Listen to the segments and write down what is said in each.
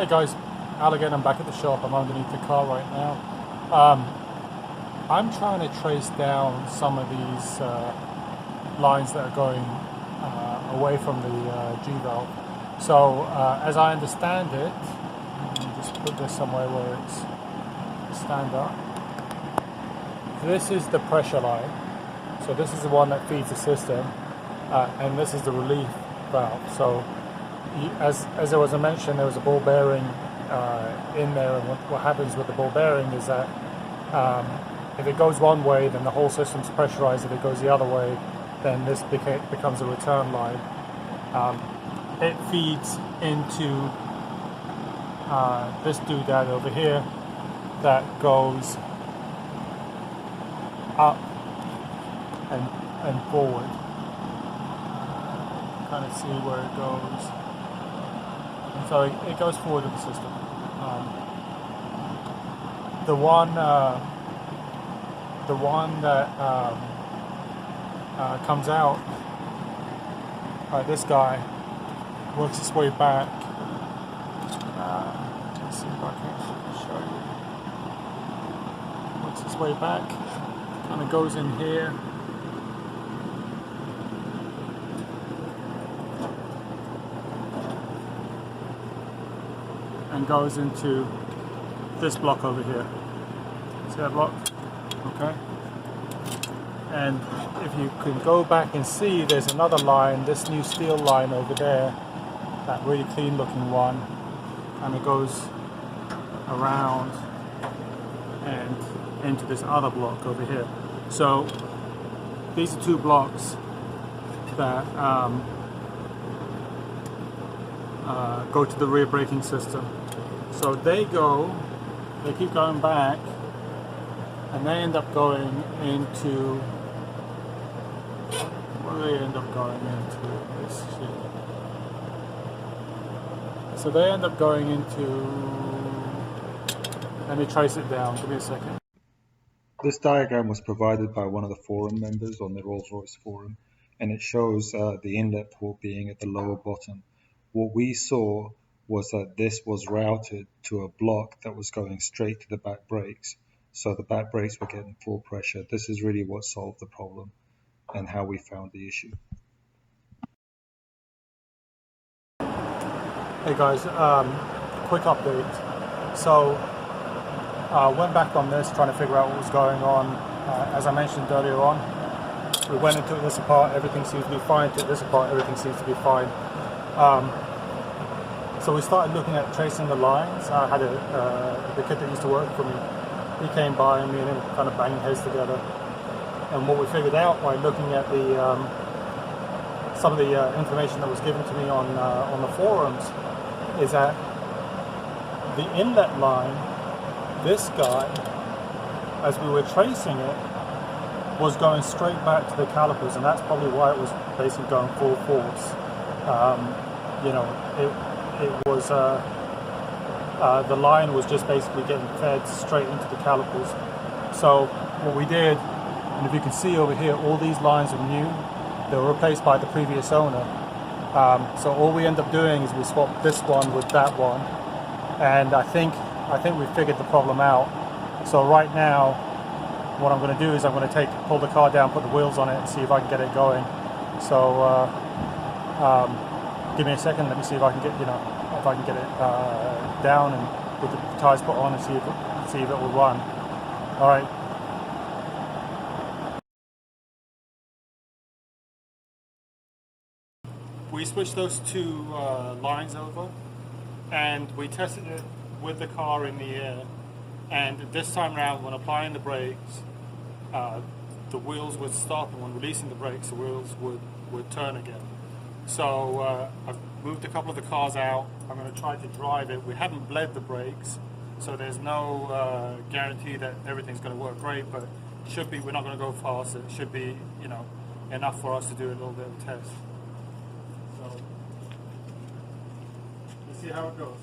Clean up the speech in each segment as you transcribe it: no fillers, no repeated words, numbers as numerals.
Hey guys, Al again. I'm back at the shop. I'm underneath the car right now. Um, I'm trying to trace down some of these lines that are going away from the G valve. So as I understand it, let me just put this somewhere where it's stand up. This is the pressure line. So this is the one that feeds the system, and this is the relief valve. So as there was a mention, there was a ball bearing in there, and what happens with the ball bearing is that if it goes one way, then the whole system's pressurized. If it goes the other way, then this becomes a return line. It feeds into this doodad over here that goes up and forward. Kind of see where it goes. And so it goes forward in the system. The one that comes out, this guy works its way back. Let's see if I can show you. Works its way back, kind of goes in here. And goes into this block over here. See that block? Okay. And if you can go back and see, there's another line, this new steel line over there, that really clean looking one, and it goes around and into this other block over here. So these are two blocks that go to the rear braking system. So they keep going back, and they end up going into, what do they end up going into? Let's see. So they end up going into, let me trace it down, give me a second. This diagram was provided by one of the forum members on the Rolls Royce forum, and it shows the inlet port being at the lower bottom. What we saw was that this was routed to a block that was going straight to the back brakes. So the back brakes were getting full pressure. This is really what solved the problem and how we found the issue. Hey guys, quick update. So went back on this, trying to figure out what was going on. As I mentioned earlier on, we went and took this apart, everything seems to be fine. Took this apart, everything seems to be fine. So we started looking at tracing the lines. I had the kid that used to work for me. He came by and me and him kind of banged heads together. And what we figured out by looking at the some of the information that was given to me on the forums is that the inlet line, this guy, as we were tracing it, was going straight back to the calipers, and that's probably why it was basically going full force. You know, it was the line was just basically getting fed straight into the calipers. So what we did, and if you can see over here, all these lines are new. They were replaced by the previous owner. So all we end up doing is we swap this one with that one, and I think we figured the problem out. So right now, what I'm going to do is I'm going to pull the car down, put the wheels on it, and see if I can get it going. So give me a second. Let me see if I can get it down and with the tires put on and see if it will run. All right. We switched those two lines over, and we tested it with the car in the air. And this time around, when applying the brakes, the wheels would stop, and when releasing the brakes, the wheels would turn again. So I've moved a couple of the cars out. I'm going to try to drive it. We haven't bled the brakes, so there's no guarantee that everything's going to work great, but it should be. We're not going to go fast. It should be, enough for us to do a little bit of a test. So let's see how it goes.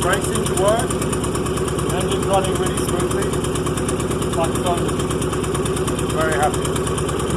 Brakes seem to work, engine's running really smoothly, like thunder. Very happy.